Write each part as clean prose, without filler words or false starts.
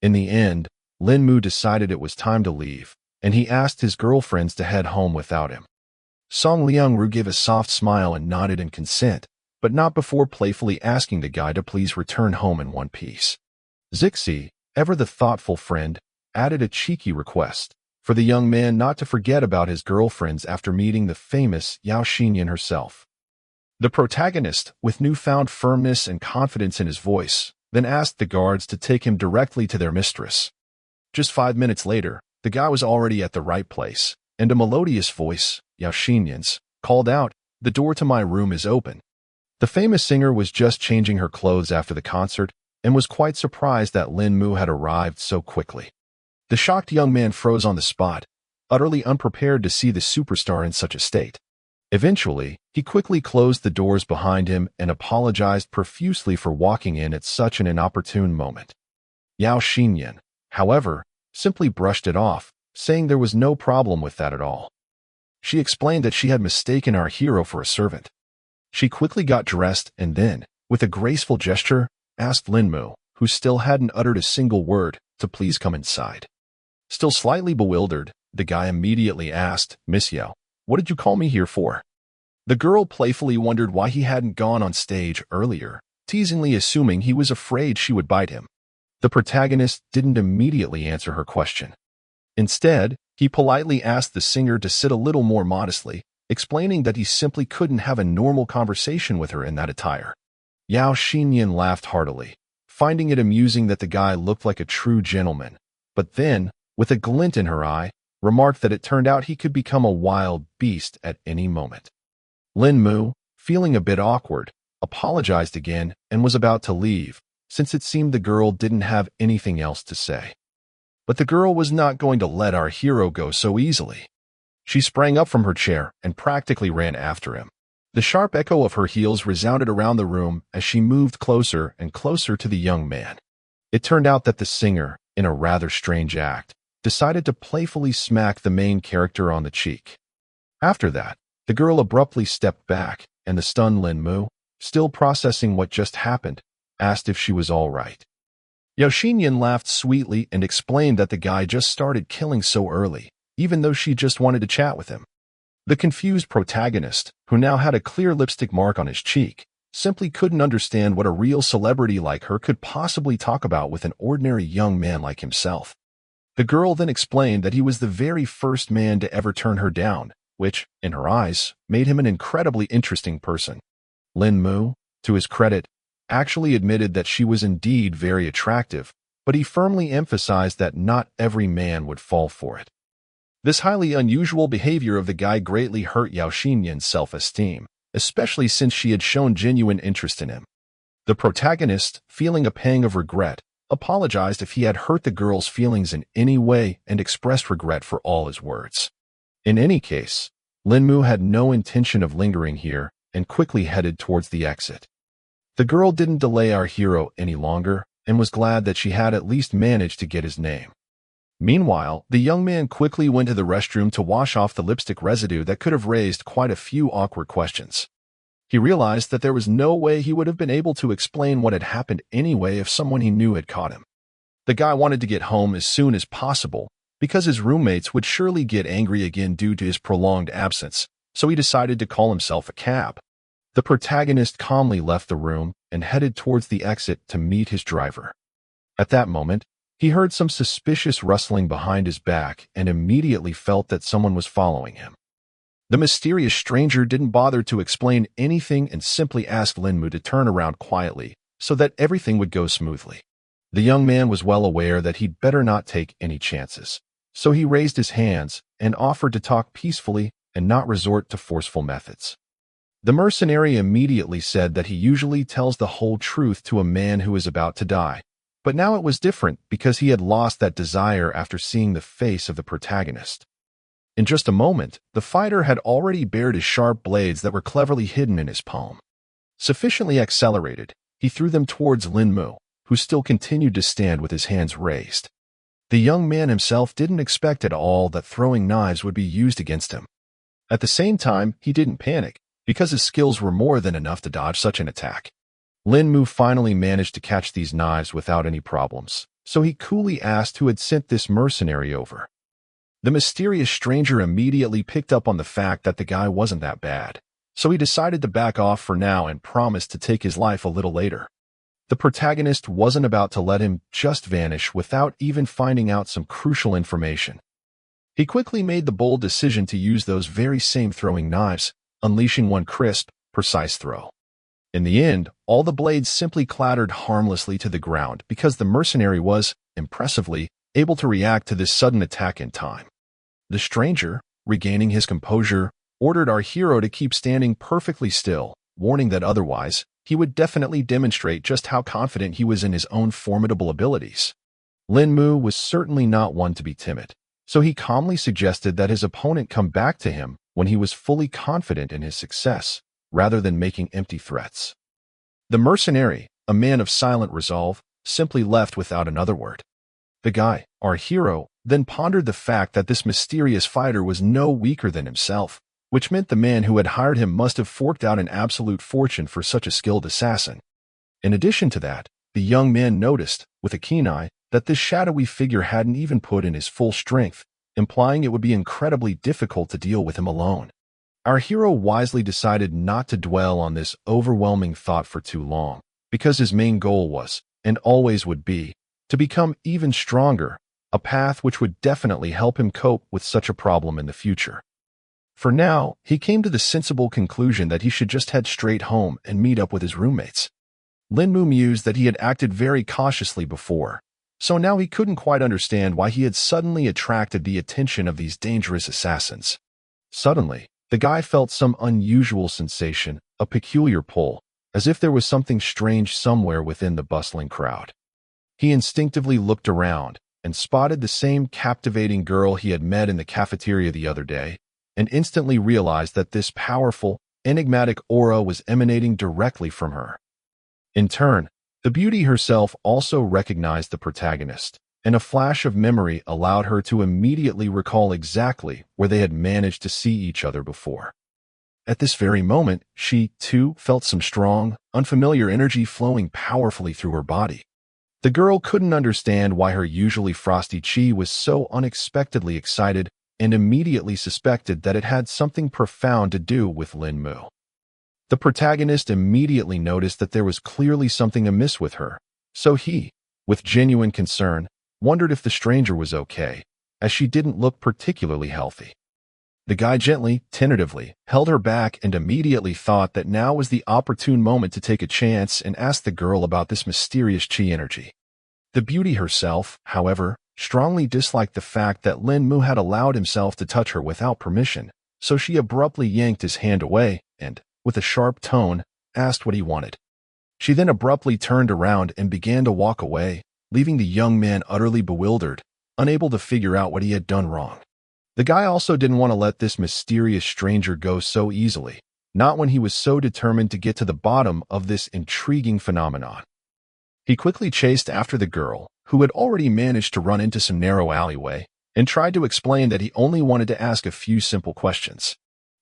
In the end, Lin Mu decided it was time to leave, and he asked his girlfriends to head home without him. Song Liangru gave a soft smile and nodded in consent, but not before playfully asking the guy to please return home in one piece. Zixi, ever the thoughtful friend, added a cheeky request for the young man not to forget about his girlfriends after meeting the famous Yao Xinyan herself. The protagonist, with newfound firmness and confidence in his voice, then asked the guards to take him directly to their mistress. Just 5 minutes later, the guy was already at the right place, and a melodious voice, Yao Xinyan's, called out, "The door to my room is open." The famous singer was just changing her clothes after the concert and was quite surprised that Lin Mu had arrived so quickly. The shocked young man froze on the spot, utterly unprepared to see the superstar in such a state. Eventually, he quickly closed the doors behind him and apologized profusely for walking in at such an inopportune moment. Yao Xinyan, however, simply brushed it off, saying there was no problem with that at all. She explained that she had mistaken our hero for a servant. She quickly got dressed and then, with a graceful gesture, asked Lin Mu, who still hadn't uttered a single word, to please come inside. Still slightly bewildered, the guy immediately asked, "Miss Yao, what did you call me here for?" The girl playfully wondered why he hadn't gone on stage earlier, teasingly assuming he was afraid she would bite him. The protagonist didn't immediately answer her question. Instead, he politely asked the singer to sit a little more modestly, explaining that he simply couldn't have a normal conversation with her in that attire. Yao Xinyan laughed heartily, finding it amusing that the guy looked like a true gentleman, but then, with a glint in her eye, remarked that it turned out he could become a wild beast at any moment. Lin Mu, feeling a bit awkward, apologized again and was about to leave, since it seemed the girl didn't have anything else to say. But the girl was not going to let our hero go so easily. She sprang up from her chair and practically ran after him. The sharp echo of her heels resounded around the room as she moved closer and closer to the young man. It turned out that the singer, in a rather strange act, decided to playfully smack the main character on the cheek. After that, the girl abruptly stepped back, and the stunned Lin Mu, still processing what just happened, asked if she was all right. Yao Xinyan laughed sweetly and explained that the guy just started killing so early, even though she just wanted to chat with him. The confused protagonist, who now had a clear lipstick mark on his cheek, simply couldn't understand what a real celebrity like her could possibly talk about with an ordinary young man like himself. The girl then explained that he was the very first man to ever turn her down, which, in her eyes, made him an incredibly interesting person. Lin Mu, to his credit, actually admitted that she was indeed very attractive, but he firmly emphasized that not every man would fall for it. This highly unusual behavior of the guy greatly hurt Yao Xinyan's self-esteem, especially since she had shown genuine interest in him. The protagonist, feeling a pang of regret, apologized if he had hurt the girl's feelings in any way and expressed regret for all his words. In any case, Lin Mu had no intention of lingering here and quickly headed towards the exit. The girl didn't delay our hero any longer and was glad that she had at least managed to get his name. Meanwhile, the young man quickly went to the restroom to wash off the lipstick residue that could have raised quite a few awkward questions. He realized that there was no way he would have been able to explain what had happened anyway if someone he knew had caught him. The guy wanted to get home as soon as possible because his roommates would surely get angry again due to his prolonged absence, so he decided to call himself a cab. The protagonist calmly left the room and headed towards the exit to meet his driver. At that moment, he heard some suspicious rustling behind his back and immediately felt that someone was following him. The mysterious stranger didn't bother to explain anything and simply asked Lin Mu to turn around quietly so that everything would go smoothly. The young man was well aware that he'd better not take any chances, so he raised his hands and offered to talk peacefully and not resort to forceful methods. The mercenary immediately said that he usually tells the whole truth to a man who is about to die, but now it was different because he had lost that desire after seeing the face of the protagonist. In just a moment, the fighter had already bared his sharp blades that were cleverly hidden in his palm. Sufficiently accelerated, he threw them towards Lin Mu, who still continued to stand with his hands raised. The young man himself didn't expect at all that throwing knives would be used against him. At the same time, he didn't panic, because his skills were more than enough to dodge such an attack. Lin Mu finally managed to catch these knives without any problems, so he coolly asked who had sent this mercenary over. The mysterious stranger immediately picked up on the fact that the guy wasn't that bad, so he decided to back off for now and promised to take his life a little later. The protagonist wasn't about to let him just vanish without even finding out some crucial information. He quickly made the bold decision to use those very same throwing knives, unleashing one crisp, precise throw. In the end, all the blades simply clattered harmlessly to the ground because the mercenary was, impressively, able to react to this sudden attack in time. The stranger, regaining his composure, ordered our hero to keep standing perfectly still, warning that otherwise, he would definitely demonstrate just how confident he was in his own formidable abilities. Lin Mu was certainly not one to be timid, so he calmly suggested that his opponent come back to him when he was fully confident in his success, rather than making empty threats. The mercenary, a man of silent resolve, simply left without another word. The guy, our hero, then pondered the fact that this mysterious fighter was no weaker than himself, which meant the man who had hired him must have forked out an absolute fortune for such a skilled assassin. In addition to that, the young man noticed, with a keen eye, that this shadowy figure hadn't even put in his full strength, implying it would be incredibly difficult to deal with him alone. Our hero wisely decided not to dwell on this overwhelming thought for too long, because his main goal was, and always would be, to become even stronger, a path which would definitely help him cope with such a problem in the future. For now, he came to the sensible conclusion that he should just head straight home and meet up with his roommates. Lin Mu mused that he had acted very cautiously before, so now he couldn't quite understand why he had suddenly attracted the attention of these dangerous assassins. Suddenly, the guy felt some unusual sensation, a peculiar pull, as if there was something strange somewhere within the bustling crowd. He instinctively looked around and spotted the same captivating girl he had met in the cafeteria the other day, and instantly realized that this powerful, enigmatic aura was emanating directly from her. In turn, the beauty herself also recognized the protagonist, and a flash of memory allowed her to immediately recall exactly where they had managed to see each other before. At this very moment, she, too, felt some strong, unfamiliar energy flowing powerfully through her body. The girl couldn't understand why her usually frosty chi was so unexpectedly excited and immediately suspected that it had something profound to do with Lin Mu. The protagonist immediately noticed that there was clearly something amiss with her, so he, with genuine concern, wondered if the stranger was okay, as she didn't look particularly healthy. The guy gently, tentatively, held her back and immediately thought that now was the opportune moment to take a chance and ask the girl about this mysterious chi energy. The beauty herself, however, strongly disliked the fact that Lin Mu had allowed himself to touch her without permission, so she abruptly yanked his hand away and, with a sharp tone, asked what he wanted. She then abruptly turned around and began to walk away, leaving the young man utterly bewildered, unable to figure out what he had done wrong. The guy also didn't want to let this mysterious stranger go so easily, not when he was so determined to get to the bottom of this intriguing phenomenon. He quickly chased after the girl, who had already managed to run into some narrow alleyway, and tried to explain that he only wanted to ask a few simple questions.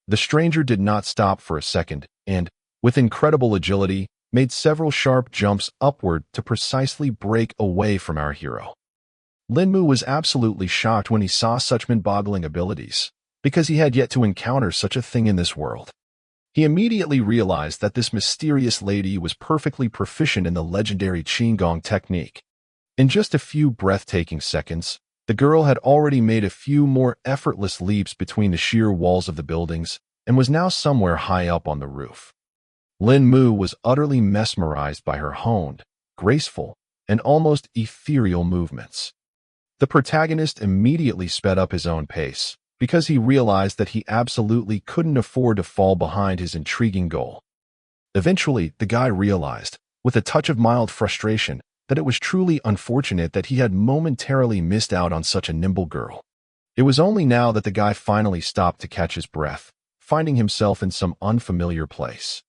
The stranger did not stop for a second and, with incredible agility, made several sharp jumps upward to precisely break away from our hero. Lin Mu was absolutely shocked when he saw such mind-boggling abilities, because he had yet to encounter such a thing in this world. He immediately realized that this mysterious lady was perfectly proficient in the legendary Qigong technique. In just a few breathtaking seconds, the girl had already made a few more effortless leaps between the sheer walls of the buildings and was now somewhere high up on the roof. Lin Mu was utterly mesmerized by her honed, graceful, and almost ethereal movements. The protagonist immediately sped up his own pace, because he realized that he absolutely couldn't afford to fall behind his intriguing goal. Eventually, the guy realized, with a touch of mild frustration, that it was truly unfortunate that he had momentarily missed out on such a nimble girl. It was only now that the guy finally stopped to catch his breath, finding himself in some unfamiliar place.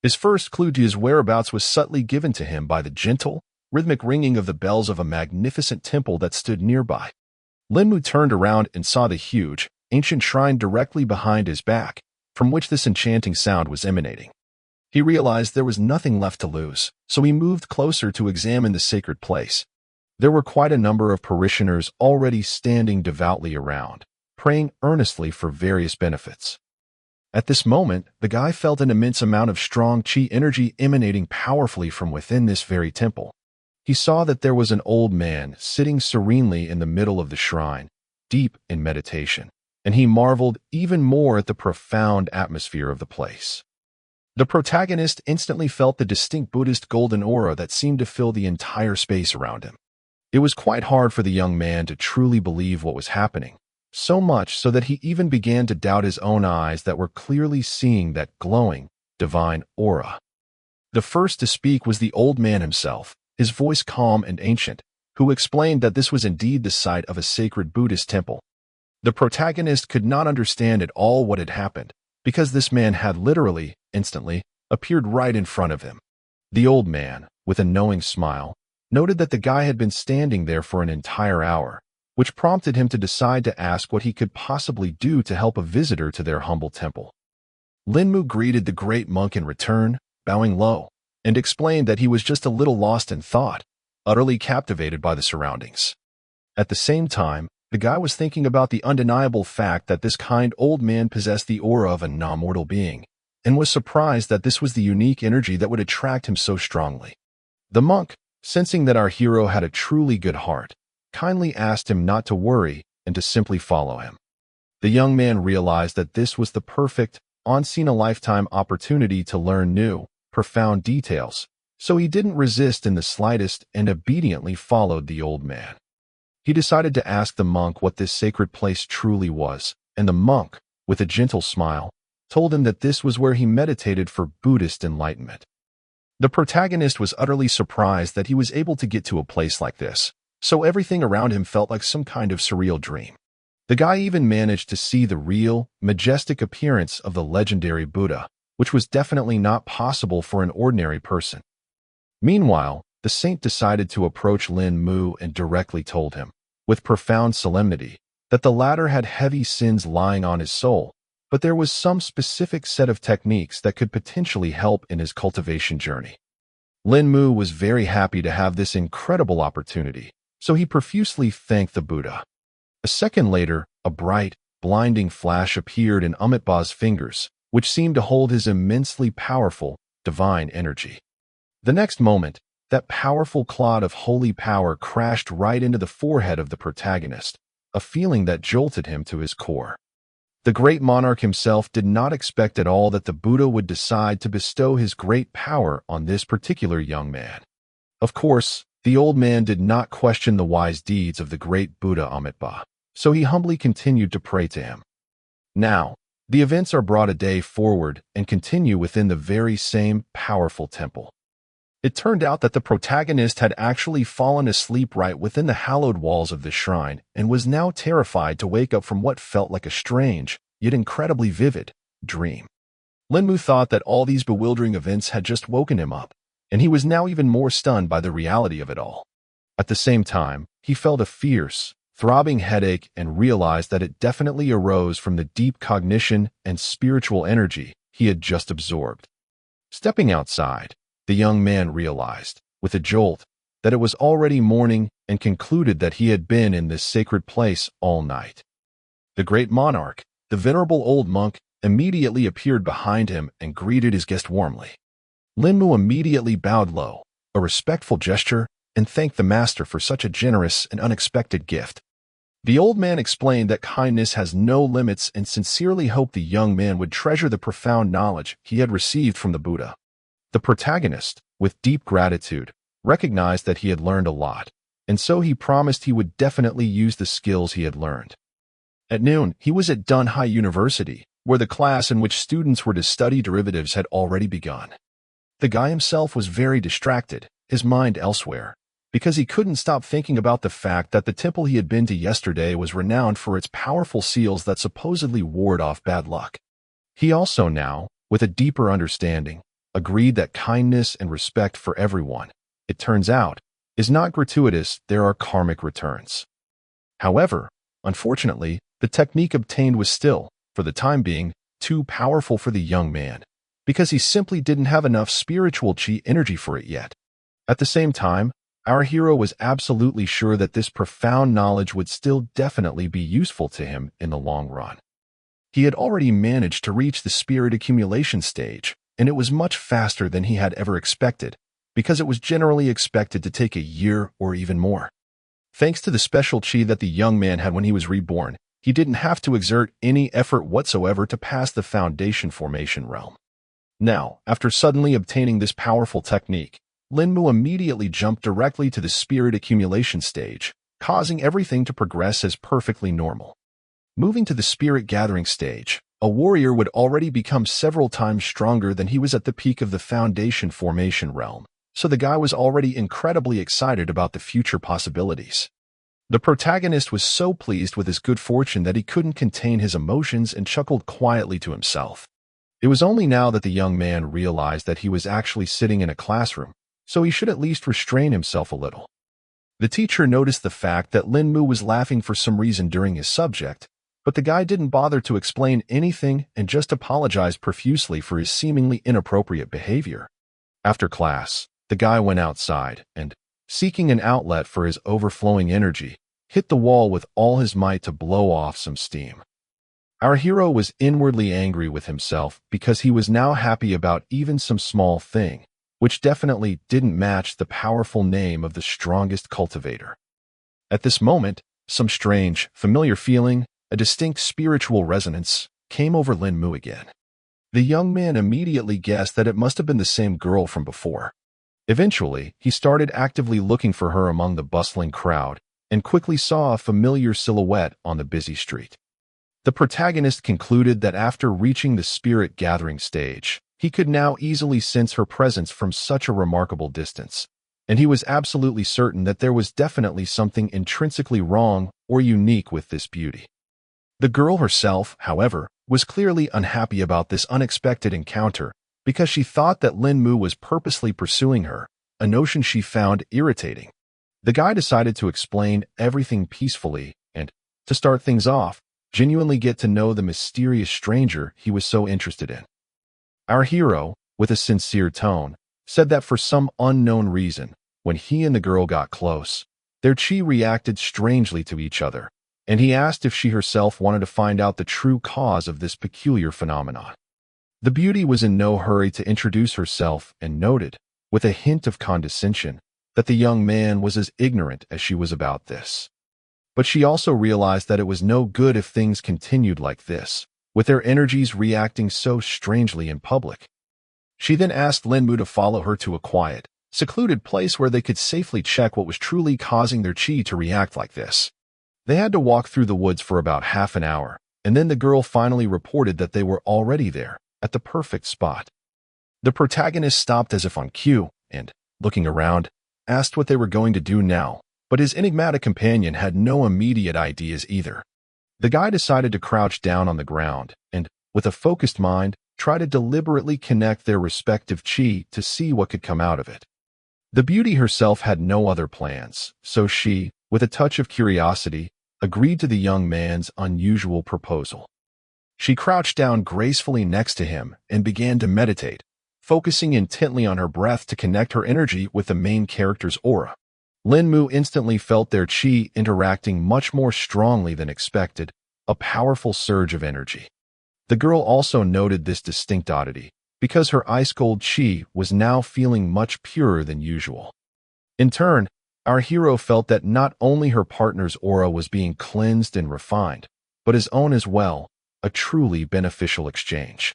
His first clue to his whereabouts was subtly given to him by the gentle, rhythmic ringing of the bells of a magnificent temple that stood nearby. Lin Mu turned around and saw the huge, ancient shrine directly behind his back, from which this enchanting sound was emanating. He realized there was nothing left to lose, so he moved closer to examine the sacred place. There were quite a number of parishioners already standing devoutly around, praying earnestly for various benefits. At this moment, the guy felt an immense amount of strong chi energy emanating powerfully from within this very temple. He saw that there was an old man sitting serenely in the middle of the shrine, deep in meditation, and he marveled even more at the profound atmosphere of the place. The protagonist instantly felt the distinct Buddhist golden aura that seemed to fill the entire space around him. It was quite hard for the young man to truly believe what was happening, so much so that he even began to doubt his own eyes that were clearly seeing that glowing, divine aura. The first to speak was the old man himself, his voice calm and ancient, who explained that this was indeed the site of a sacred Buddhist temple. The protagonist could not understand at all what had happened, because this man had literally, instantly, appeared right in front of him. The old man, with a knowing smile, noted that the guy had been standing there for an entire hour, which prompted him to decide to ask what he could possibly do to help a visitor to their humble temple. Linmu greeted the great monk in return, bowing low, and explained that he was just a little lost in thought, utterly captivated by the surroundings. At the same time, the guy was thinking about the undeniable fact that this kind old man possessed the aura of a non-mortal being, and was surprised that this was the unique energy that would attract him so strongly. The monk, sensing that our hero had a truly good heart, kindly asked him not to worry and to simply follow him. The young man realized that this was the perfect, once-in-a-lifetime opportunity to learn new, profound details, so he didn't resist in the slightest and obediently followed the old man. He decided to ask the monk what this sacred place truly was, and the monk, with a gentle smile, told him that this was where he meditated for Buddhist enlightenment. The protagonist was utterly surprised that he was able to get to a place like this, so everything around him felt like some kind of surreal dream. The guy even managed to see the real, majestic appearance of the legendary Buddha, which was definitely not possible for an ordinary person. Meanwhile, the saint decided to approach Lin Mu and directly told him, with profound solemnity, that the latter had heavy sins lying on his soul, but there was some specific set of techniques that could potentially help in his cultivation journey. Lin Mu was very happy to have this incredible opportunity, so he profusely thanked the Buddha. A second later, a bright, blinding flash appeared in Amitabha's fingers, which seemed to hold his immensely powerful, divine energy. The next moment, that powerful cloud of holy power crashed right into the forehead of the protagonist, a feeling that jolted him to his core. The great monarch himself did not expect at all that the Buddha would decide to bestow his great power on this particular young man. Of course, the old man did not question the wise deeds of the great Buddha Amitabha, so he humbly continued to pray to him. Now, the events are brought a day forward and continue within the very same powerful temple. It turned out that the protagonist had actually fallen asleep right within the hallowed walls of the shrine and was now terrified to wake up from what felt like a strange, yet incredibly vivid, dream. Linmu thought that all these bewildering events had just woken him up, and he was now even more stunned by the reality of it all. At the same time, he felt a fierce, throbbing headache and realized that it definitely arose from the deep cognition and spiritual energy he had just absorbed. Stepping outside, the young man realized, with a jolt, that it was already morning and concluded that he had been in this sacred place all night. The great monarch, the venerable old monk, immediately appeared behind him and greeted his guest warmly. Linmu immediately bowed low, a respectful gesture, and thanked the master for such a generous and unexpected gift. The old man explained that kindness has no limits and sincerely hoped the young man would treasure the profound knowledge he had received from the Buddha. The protagonist, with deep gratitude, recognized that he had learned a lot, and so he promised he would definitely use the skills he had learned. At noon, he was at Dunhai University, where the class in which students were to study derivatives had already begun. The guy himself was very distracted, his mind elsewhere, because he couldn't stop thinking about the fact that the temple he had been to yesterday was renowned for its powerful seals that supposedly ward off bad luck. He also now, with a deeper understanding, agreed that kindness and respect for everyone, it turns out, is not gratuitous. There are karmic returns. However, unfortunately, the technique obtained was still, for the time being, too powerful for the young man, because he simply didn't have enough spiritual chi energy for it yet. At the same time, Our hero was absolutely sure that this profound knowledge would still definitely be useful to him in the long run. He had already managed to reach the spirit accumulation stage, and it was much faster than he had ever expected, because it was generally expected to take a year or even more. Thanks to the special chi that the young man had when he was reborn, he didn't have to exert any effort whatsoever to pass the foundation formation realm. Now, after suddenly obtaining this powerful technique, Linmu immediately jumped directly to the spirit accumulation stage, causing everything to progress as perfectly normal. Moving to the spirit gathering stage, a warrior would already become several times stronger than he was at the peak of the foundation formation realm, so the guy was already incredibly excited about the future possibilities. The protagonist was so pleased with his good fortune that he couldn't contain his emotions and chuckled quietly to himself. It was only now that the young man realized that he was actually sitting in a classroom, so he should at least restrain himself a little. The teacher noticed the fact that Linmu was laughing for some reason during his subject, but the guy didn't bother to explain anything and just apologized profusely for his seemingly inappropriate behavior. After class, the guy went outside and, seeking an outlet for his overflowing energy, hit the wall with all his might to blow off some steam. Our hero was inwardly angry with himself because he was now happy about even some small thing, which definitely didn't match the powerful name of the strongest cultivator. At this moment, some strange, familiar feeling, a distinct spiritual resonance, came over Linmu again. The young man immediately guessed that it must have been the same girl from before. Eventually, he started actively looking for her among the bustling crowd and quickly saw a familiar silhouette on the busy street. The protagonist concluded that after reaching the spirit gathering stage, he could now easily sense her presence from such a remarkable distance, and he was absolutely certain that there was definitely something intrinsically wrong or unique with this beauty. The girl herself, however, was clearly unhappy about this unexpected encounter because she thought that Linmu was purposely pursuing her, a notion she found irritating. The guy decided to explain everything peacefully and, to start things off, genuinely get to know the mysterious stranger he was so interested in. Our hero, with a sincere tone, said that for some unknown reason, when he and the girl got close, their chi reacted strangely to each other, and he asked if she herself wanted to find out the true cause of this peculiar phenomenon. The beauty was in no hurry to introduce herself and noted, with a hint of condescension, that the young man was as ignorant as she was about this. But she also realized that it was no good if things continued like this, with their energies reacting so strangely in public. She then asked Linmu to follow her to a quiet, secluded place where they could safely check what was truly causing their chi to react like this. They had to walk through the woods for about half an hour, and then the girl finally reported that they were already there, at the perfect spot. The protagonist stopped as if on cue, and, looking around, asked what they were going to do now, but his enigmatic companion had no immediate ideas either. The guy decided to crouch down on the ground and, with a focused mind, try to deliberately connect their respective chi to see what could come out of it. The beauty herself had no other plans, so she, with a touch of curiosity, agreed to the young man's unusual proposal. She crouched down gracefully next to him and began to meditate, focusing intently on her breath to connect her energy with the main character's aura. Linmu instantly felt their chi interacting much more strongly than expected, a powerful surge of energy. The girl also noted this distinct oddity, because her ice-cold chi was now feeling much purer than usual. In turn, our hero felt that not only her partner's aura was being cleansed and refined, but his own as well, a truly beneficial exchange.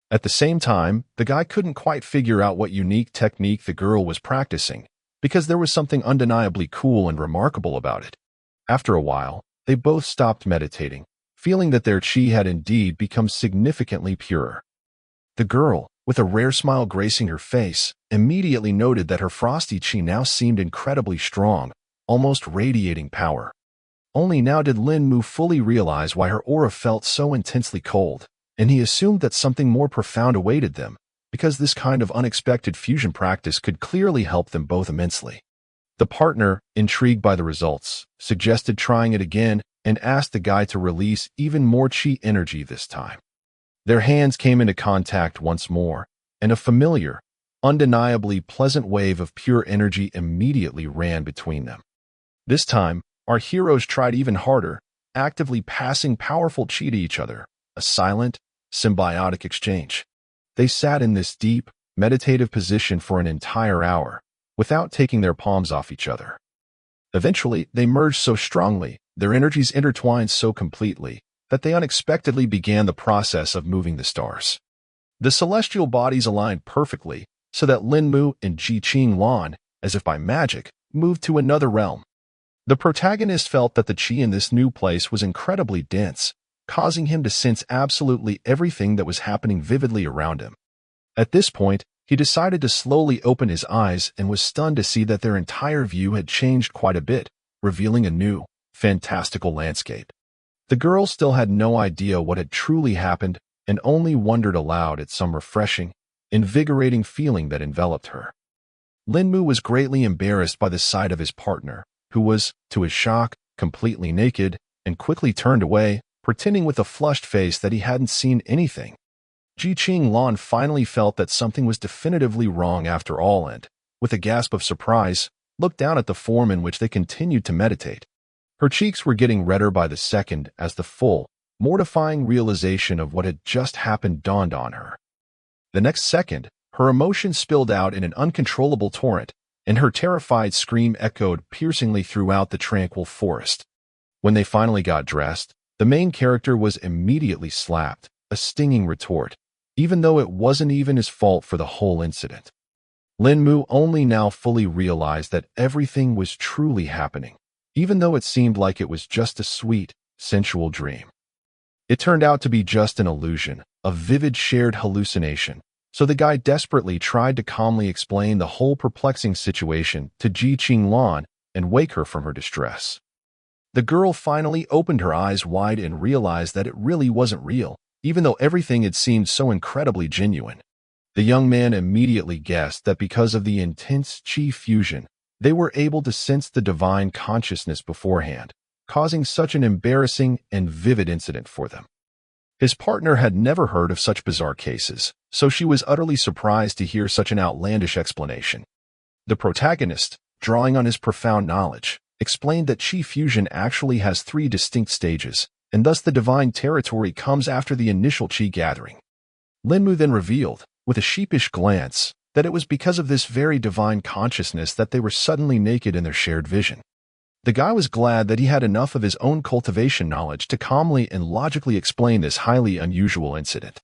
At the same time, the guy couldn't quite figure out what unique technique the girl was practicing, because there was something undeniably cool and remarkable about it. After a while, they both stopped meditating, feeling that their chi had indeed become significantly purer. The girl, with a rare smile gracing her face, immediately noted that her frosty chi now seemed incredibly strong, almost radiating power. Only now did Linmu fully realize why her aura felt so intensely cold, and he assumed that something more profound awaited them, because this kind of unexpected fusion practice could clearly help them both immensely. The partner, intrigued by the results, suggested trying it again and asked the guy to release even more chi energy this time. Their hands came into contact once more, and a familiar, undeniably pleasant wave of pure energy immediately ran between them. This time, our heroes tried even harder, actively passing powerful chi to each other, a silent, symbiotic exchange. They sat in this deep, meditative position for an entire hour, without taking their palms off each other. Eventually, they merged so strongly, their energies intertwined so completely, that they unexpectedly began the process of moving the stars. The celestial bodies aligned perfectly, so that Linmu and Ji Qing Lan, as if by magic, moved to another realm. The protagonist felt that the chi in this new place was incredibly dense, causing him to sense absolutely everything that was happening vividly around him. At this point, he decided to slowly open his eyes and was stunned to see that their entire view had changed quite a bit, revealing a new, fantastical landscape. The girl still had no idea what had truly happened and only wondered aloud at some refreshing, invigorating feeling that enveloped her. Linmu was greatly embarrassed by the sight of his partner, who was, to his shock, completely naked, and quickly turned away, pretending with a flushed face that he hadn't seen anything. Ji Qing Lan finally felt that something was definitively wrong after all and, with a gasp of surprise, looked down at the form in which they continued to meditate. Her cheeks were getting redder by the second as the full, mortifying realization of what had just happened dawned on her. The next second, her emotions spilled out in an uncontrollable torrent, and her terrified scream echoed piercingly throughout the tranquil forest. When they finally got dressed, the main character was immediately slapped, a stinging retort, even though it wasn't even his fault for the whole incident. Linmu only now fully realized that everything was truly happening, even though it seemed like it was just a sweet, sensual dream. It turned out to be just an illusion, a vivid shared hallucination, so the guy desperately tried to calmly explain the whole perplexing situation to Ji Qing Lan and wake her from her distress. The girl finally opened her eyes wide and realized that it really wasn't real, even though everything had seemed so incredibly genuine. The young man immediately guessed that because of the intense chi fusion, they were able to sense the divine consciousness beforehand, causing such an embarrassing and vivid incident for them. His partner had never heard of such bizarre cases, so she was utterly surprised to hear such an outlandish explanation. The protagonist, drawing on his profound knowledge, explained that chi fusion actually has 3 distinct stages, and thus the divine territory comes after the initial chi gathering. Linmu then revealed, with a sheepish glance, that it was because of this very divine consciousness that they were suddenly naked in their shared vision. The guy was glad that he had enough of his own cultivation knowledge to calmly and logically explain this highly unusual incident.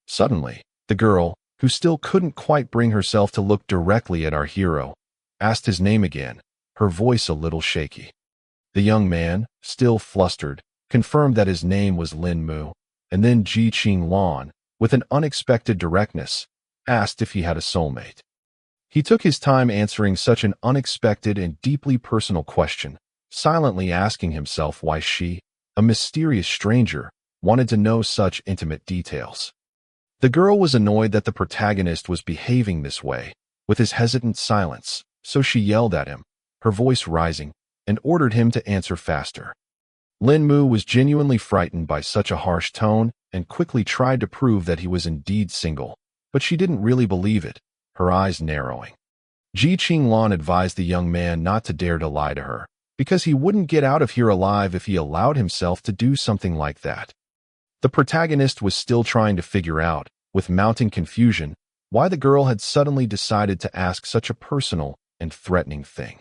Suddenly, the girl, who still couldn't quite bring herself to look directly at our hero, asked his name again, her voice a little shaky. The young man, still flustered, confirmed that his name was Linmu, and then Ji Qing Lan, with an unexpected directness, asked if he had a soulmate. He took his time answering such an unexpected and deeply personal question, silently asking himself why she, a mysterious stranger, wanted to know such intimate details. The girl was annoyed that the protagonist was behaving this way, with his hesitant silence, so she yelled at him, her voice rising, and ordered him to answer faster. Linmu was genuinely frightened by such a harsh tone and quickly tried to prove that he was indeed single, but she didn't really believe it, her eyes narrowing. Ji Qing Lan advised the young man not to dare to lie to her, because he wouldn't get out of here alive if he allowed himself to do something like that. The protagonist was still trying to figure out, with mounting confusion, why the girl had suddenly decided to ask such a personal and threatening thing.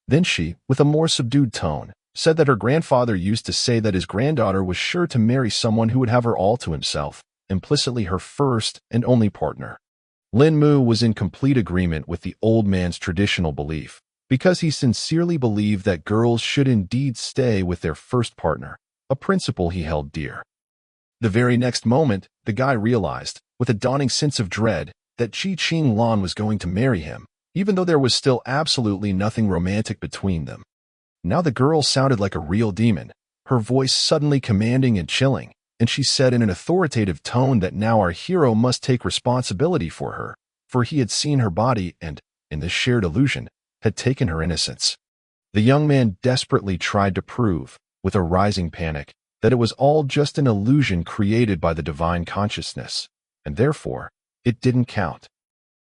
Then she, with a more subdued tone, said that her grandfather used to say that his granddaughter was sure to marry someone who would have her all to himself, implicitly her first and only partner. Linmu was in complete agreement with the old man's traditional belief, because he sincerely believed that girls should indeed stay with their first partner, a principle he held dear. The very next moment, the guy realized, with a dawning sense of dread, that Ji Qing Lan was going to marry him, even though there was still absolutely nothing romantic between them. Now the girl sounded like a real demon, her voice suddenly commanding and chilling, and she said in an authoritative tone that now our hero must take responsibility for her, for he had seen her body and, in this shared illusion, had taken her innocence. The young man desperately tried to prove, with a rising panic, that it was all just an illusion created by the divine consciousness, and therefore, it didn't count.